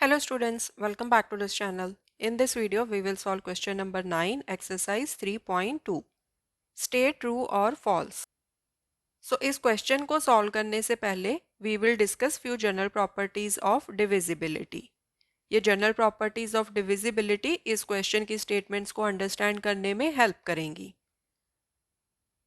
Hello students, welcome back to this channel. In this video, we will solve question number 9, exercise 3.2. State true or false. So इस question को solve करने से पहले we will discuss few general properties of divisibility. ये general properties of divisibility इस question की statements को understand करने में help करेंगी.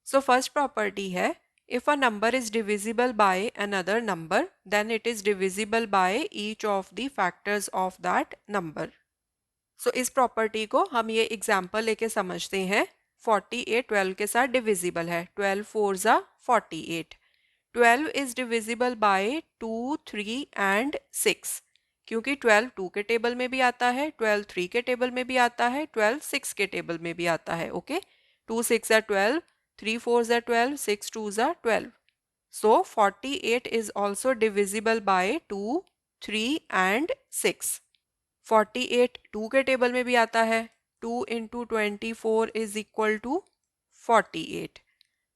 So first property है if a number is divisible by another number, then it is divisible by each of the factors of that number. So इस property को हम ये एग्जाम्पल लेके समझते हैं. 48 12 के साथ डिविजिबल है. 12 4 ज़ा 48. 12 इज डिविजिबल बाय 2 3 एंड 6 क्योंकि 12 2 के टेबल में भी आता है, 12 3 के टेबल में भी आता है, 12 6 के टेबल में भी आता है. ओके, 2 6 ज़ा 12, 3 4 ज़ा 12, 6 2 ज़ा 12. So 48 is also divisible by 2, 3 and 6. 48 2 के टेबल में भी आता है. 2 इंटू 24 इज इक्वल टू 48.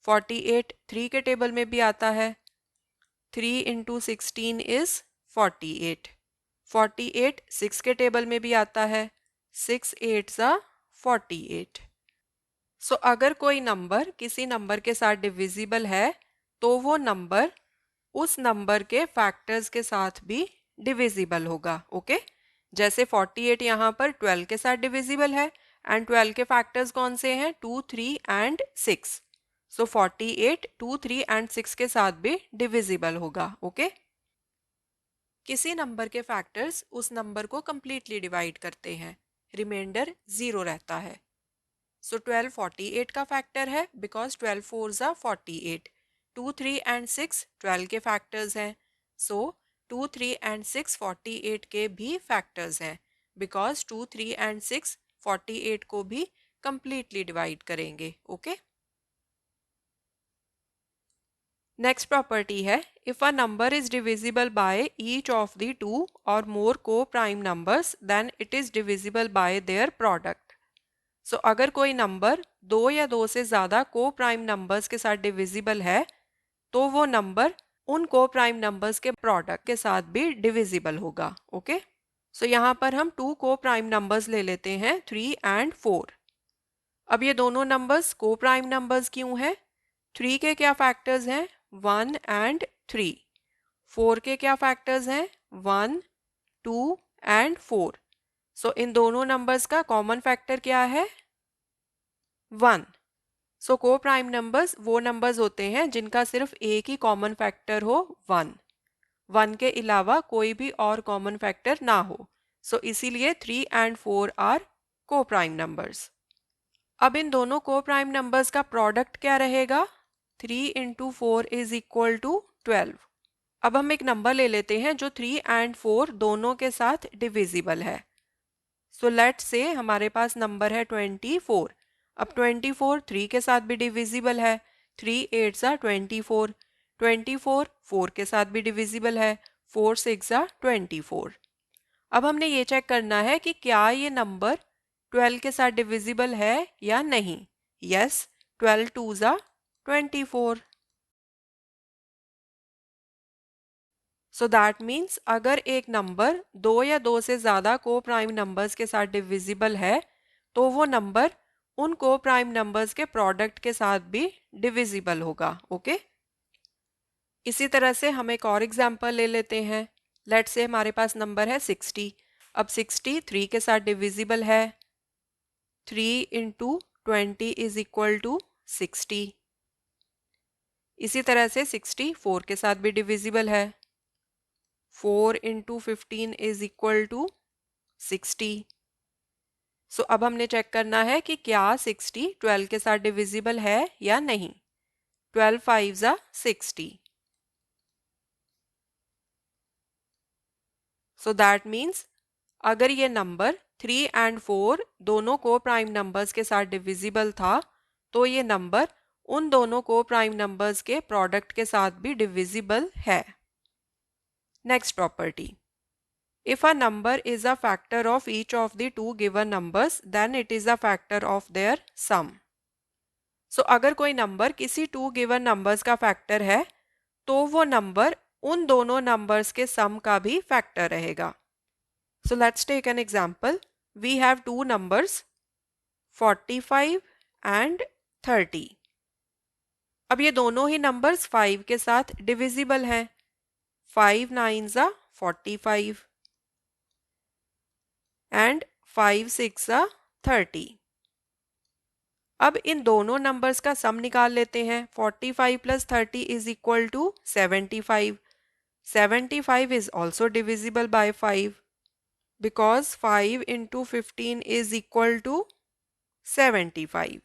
48 3 के टेबल में भी आता है. 3 इंटू 16 इज 48. 48 6 के टेबल में भी आता है. 6 8 ज़ा 48. सो अगर कोई नंबर किसी नंबर के साथ डिविजिबल है तो वो नंबर उस नंबर के फैक्टर्स के साथ भी डिविजिबल होगा. ओके, जैसे 48 यहाँ पर 12 के साथ डिविजिबल है एंड 12 के फैक्टर्स कौन से हैं? 2 3 एंड 6. सो 48 2 3 एंड 6 के साथ भी डिविजिबल होगा. ओके, किसी नंबर के फैक्टर्स उस नंबर को कंप्लीटली डिवाइड करते हैं, रिमाइंडर 0 रहता है. सो 12 48 का फैक्टर है बिकॉज 12 4 ज़ा 48. 2 3 एंड 6 12 के फैक्टर्स हैं. सो 2 3 एंड 6 48 के भी फैक्टर्स हैं बिकॉज 2 3 एंड 6 48 को भी कंप्लीटली डिवाइड करेंगे. ओके, नेक्स्ट प्रॉपर्टी है if a number is divisible by each of the two or more coprime numbers then it is divisible by their product. So अगर कोई number दो या दो से ज़्यादा को प्राइम नंबर्स के साथ डिविजिबल है तो वो नंबर उन को प्राइम नंबर्स के प्रोडक्ट के साथ भी डिविजिबल होगा. ओके, सो यहाँ पर हम टू को प्राइम नंबर्स ले लेते हैं 3 एंड 4. अब ये दोनों नंबर्स को प्राइम नंबर्स क्यों हैं? 3 के क्या फैक्टर्स हैं? 1 एंड 3. 4 के क्या फैक्टर्स हैं? 1 2 एंड 4. सो इन दोनों नंबर्स का कॉमन फैक्टर क्या है? 1. सो को प्राइम नंबर्स वो नंबर्स होते हैं जिनका सिर्फ एक ही कॉमन फैक्टर हो 1. 1 के अलावा कोई भी और कॉमन फैक्टर ना हो. सो इसीलिए 3 एंड 4 आर को प्राइम नंबर्स. अब इन दोनों को प्राइम नंबर्स का प्रोडक्ट क्या रहेगा? 3 इंटू 4 इज इक्वल टू 12. अब हम एक नंबर ले लेते हैं जो 3 एंड 4 दोनों के साथ डिविजिबल है. सो लेट्स से हमारे पास नंबर है 24. अब 24 3 के साथ भी डिविजिबल है. 3 8 ज़ा 24. 24 4 के साथ भी डिविजिबल है. 4 6 ज़ा 24. अब हमने ये चेक करना है कि क्या ये नंबर 12 के साथ डिविजिबल है या नहीं. यस, 12 2 ज़ा 24. सो दैट मीन्स अगर एक नंबर दो या दो से ज़्यादा को प्राइम नंबर्स के साथ डिविजिबल है तो वो नंबर उन को प्राइम नंबर्स के प्रोडक्ट के साथ भी डिविजिबल होगा. ओके, इसी तरह से हम एक और एग्जांपल ले लेते हैं. लेट्स से हमारे पास नंबर है 60. अब 60 3 के साथ डिविजिबल है. 3 इंटू 20 इज इक्वल टू 60. इसी तरह से 60 4 के साथ भी डिविजिबल है. 4 इंटू 15 इज इक्वल टू 60. सो अब हमने चेक करना है कि क्या 60 12 के साथ डिविजिबल है या नहीं. 12 5 ज़ा 60. सो दैट मीन्स अगर ये नंबर 3 एंड 4 दोनों को प्राइम नंबर्स के साथ डिविजिबल था तो ये नंबर उन दोनों को प्राइम नंबर्स के प्रोडक्ट के साथ भी डिविजिबल है. Next property, if a number is a factor of each of the two given numbers then it is a factor of their sum. So अगर कोई नंबर किसी टू गिवन नंबर्स का फैक्टर है तो वो नंबर उन दोनों नंबर्स के सम का भी फैक्टर रहेगा. So let's take an example. We have two numbers 45 and 30. अब ये दोनों ही नंबर्स 5 के साथ डिविजिबल हैं. 5 9s are 45 and 5 6 are 30. अब इन दोनों नंबर्स का सम निकाल लेते हैं. 45 plus 30 is equal to 75. 75 is also divisible by 5 because 5 into 15 is equal to 75.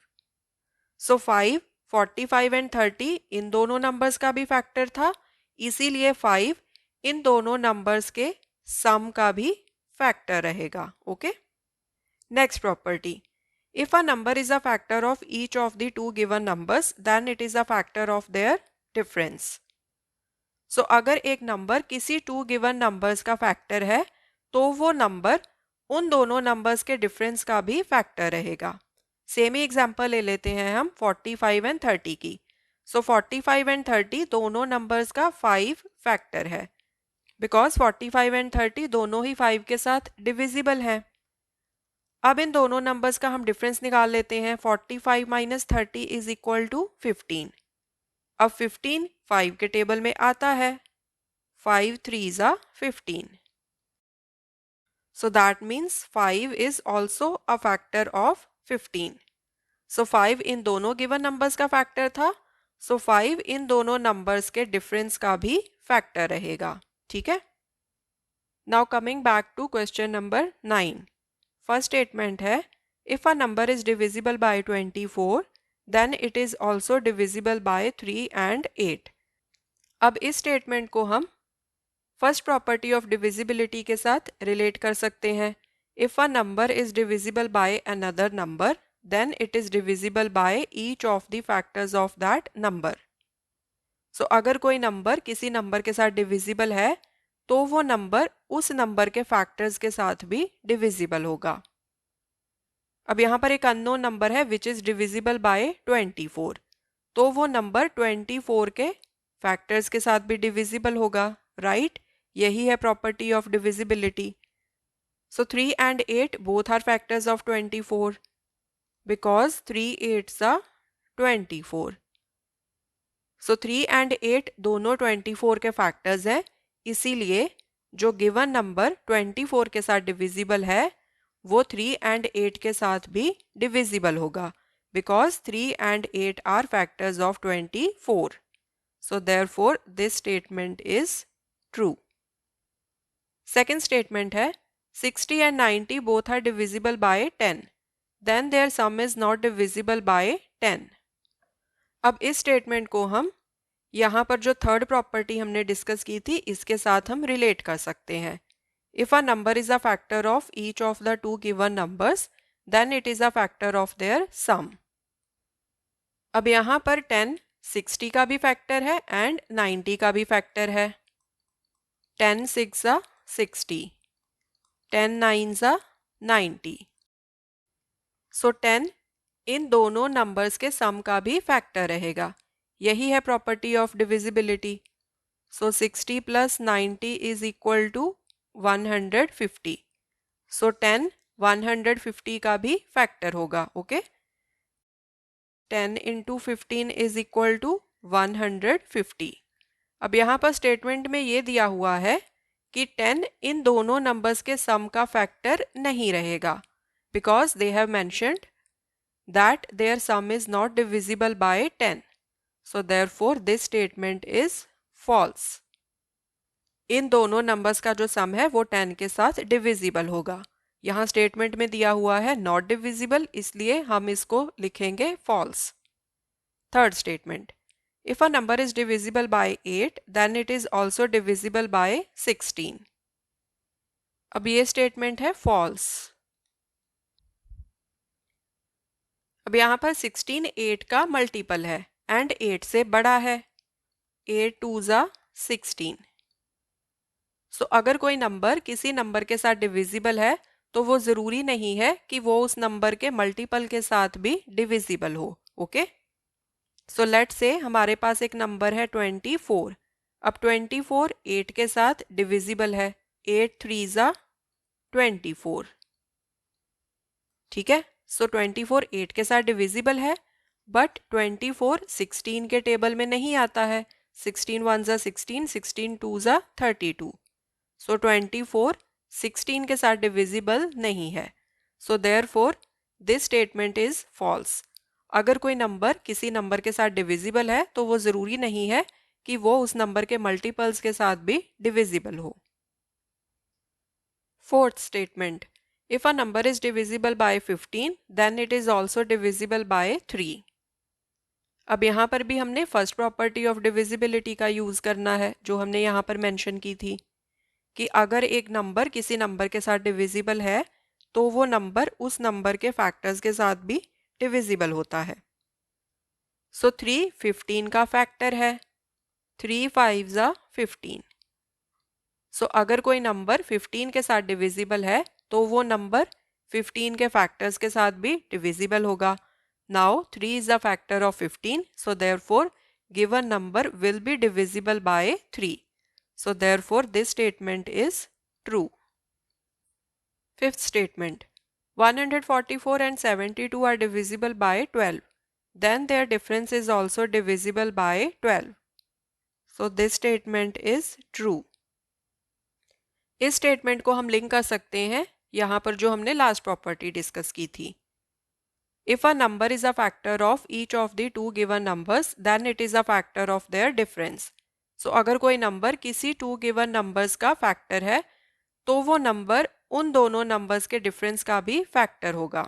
So 5, 45 and 30 इन दोनों नंबर्स का भी फैक्टर था, इसीलिए 5 इन दोनों नंबर्स के सम का भी फैक्टर रहेगा. Okay. Next property. If a number is a factor of each of the two given numbers, then it is a factor of their difference. So अगर एक नंबर किसी टू गिवन नंबर्स का factor है तो वो number उन दोनों numbers के डिफरेंस का भी फैक्टर रहेगा. सेम ही एग्जांपल ले लेते हैं हम 45 एंड 30 की. सो 45 एंड 30 दोनों नंबर्स का 5 फैक्टर है बिकॉज 45 एंड 30 दोनों ही 5 के साथ डिविजिबल हैं. अब इन दोनों नंबर्स का हम डिफरेंस निकाल लेते हैं. 45 माइनस 30 इज इक्वल टू 15. अब 15 5 के टेबल में आता है. 5 3s are 15. So that means 5 is also a factor of 15. So 5 इन दोनों गिवन नंबर्स का फैक्टर था. So 5 इन दोनों नंबर्स के डिफरेंस का भी फैक्टर रहेगा. ठीक है. Now coming back to question number 9. First statement है if a number is divisible by 24 then it is also divisible by 3 and 8. अब इस स्टेटमेंट को हम फर्स्ट प्रॉपर्टी ऑफ डिविजिबिलिटी के साथ रिलेट कर सकते हैं. If a number is divisible by another number then it is divisible by each of the factors of that number. So अगर कोई नंबर किसी नंबर के साथ डिविजिबल है तो वो नंबर उस नंबर के फैक्टर्स के साथ भी डिविजिबल होगा. अब यहाँ पर एक अननोन नंबर है विच इज डिविजिबल बाय 24. तो वो नंबर 24 के फैक्टर्स के साथ भी डिविजिबल होगा. राइट. यही है property of divisibility. So 3 and 8 both are factors of 24 because 3 8s are 24. So 3 and 8 दोनों 24 के फैक्टर्स हैं. इसीलिए जो गिवन नंबर 24 के साथ डिविजिबल है वो 3 and 8 के साथ भी डिविजिबल होगा because 3 and 8 are factors of 24. So therefore this statement is true. Second statement है 60 and 90 both are divisible by 10 then their sum is not divisible by 10. अब इस स्टेटमेंट को हम यहाँ पर जो थर्ड प्रॉपर्टी हमने डिस्कस की थी इसके साथ हम रिलेट कर सकते हैं. If a number is a factor of each of the two given numbers then it is a factor of their sum. अब यहाँ पर 10 60 का भी फैक्टर है एंड 90 का भी फैक्टर है. 10 6 are 60, 10 9s are 90. सो 10 इन दोनों नंबर्स के सम का भी फैक्टर रहेगा. यही है property of divisibility. So 60 plus 90 is equal to 150. सो 10 150 का भी फैक्टर होगा. Okay. 10 into 15 is equal to 150. अब यहाँ पर स्टेटमेंट में ये दिया हुआ है कि 10 इन दोनों नंबर्स के सम का फैक्टर नहीं रहेगा because they have mentioned that there sum is not divisible by 10. So therefore this statement is false. इन दोनों नंबर्स का जो सम है वो 10 के साथ डिविजिबल होगा. यहाँ स्टेटमेंट में दिया हुआ है नॉट डिविजिबल इसलिए हम इसको लिखेंगे false. Third statement if a number is divisible by 8 then it is also divisible by 16. अब ये स्टेटमेंट है false. अब यहाँ पर 16 8 का मल्टीपल है एंड 8 से बड़ा है. 8 2s are 16. सो अगर कोई नंबर किसी नंबर के साथ डिविजिबल है तो वो ज़रूरी नहीं है कि वो उस नंबर के मल्टीपल के साथ भी डिविजिबल हो. ओके. सो लेट से हमारे पास एक नंबर है 24. अब 24 8 के साथ डिविजिबल है. 8 3s are 24। ठीक है, सो 24 8 के साथ डिविजिबल है, बट 24 16 के टेबल में नहीं आता है। 16 1 ज़ा 16, 16 2 ज़ा 32। सो 24 16 के साथ डिविजिबल नहीं है। So therefore this statement is false. अगर कोई नंबर किसी नंबर के साथ डिविजिबल है तो वो ज़रूरी नहीं है कि वो उस नंबर के मल्टीपल्स के साथ भी डिविजिबल हो। Fourth statement, if a number is divisible by 15 then it is also divisible by 3। अब यहाँ पर भी हमने फर्स्ट प्रॉपर्टी ऑफ डिविजिबिलिटी का यूज़ करना है जो हमने यहाँ पर मेंशन की थी कि अगर एक नंबर किसी नंबर के साथ डिविजिबल है तो वो नंबर उस नंबर के फैक्टर्स के साथ भी डिविजिबल होता है। सो 3 15 का फैक्टर है, 3 5 ज़ा 15। सो अगर कोई नंबर 15 के साथ डिविजिबल है तो वो नंबर 15 के फैक्टर्स के साथ भी डिविजिबल होगा। Now 3 is the factor of 15, so therefore given number will be divisible by 3। So therefore this statement is true. Fifth statement, 144 and 72 are divisible by 12. Then their difference is also divisible by 12. So this statement is true. इस statement को हम link कर सकते हैं यहाँ पर जो हमने लास्ट प्रॉपर्टी डिस्कस की थी। If a number is a factor of each of the two given numbers then it is a factor of their difference. So अगर कोई नंबर किसी टू गिवन नंबर्स का फैक्टर है तो वो नंबर उन दोनों नंबर्स के डिफरेंस का भी फैक्टर होगा।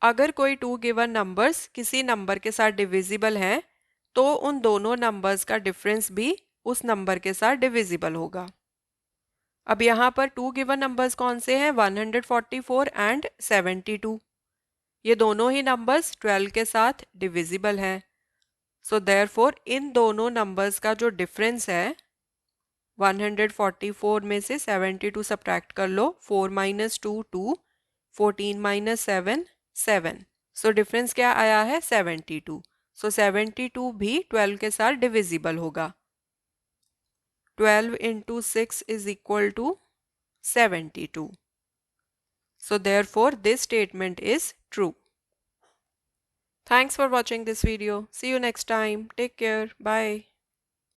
अगर कोई टू गिवन नंबर्स किसी नंबर के साथ डिविजिबल हैं तो उन दोनों नंबर्स का डिफरेंस भी उस नंबर के साथ डिविजिबल होगा। अब यहाँ पर टू गिवन नंबर्स कौन से हैं, 144 एंड 72। ये दोनों ही नंबर्स 12 के साथ डिविजिबल हैं। सो देयरफॉर इन दोनों नंबर्स का जो डिफरेंस है, 144 में से 72 सब्ट्रैक्ट कर लो, 4 माइनस 2 2, 14 माइनस 7 7। सो डिफरेंस क्या आया है, 72। सो 72 भी 12 के साथ डिविजिबल होगा। 12 into 6 is equal to 72. So therefore this statement is true. Thanks for watching this video. See you next time. Take care. Bye.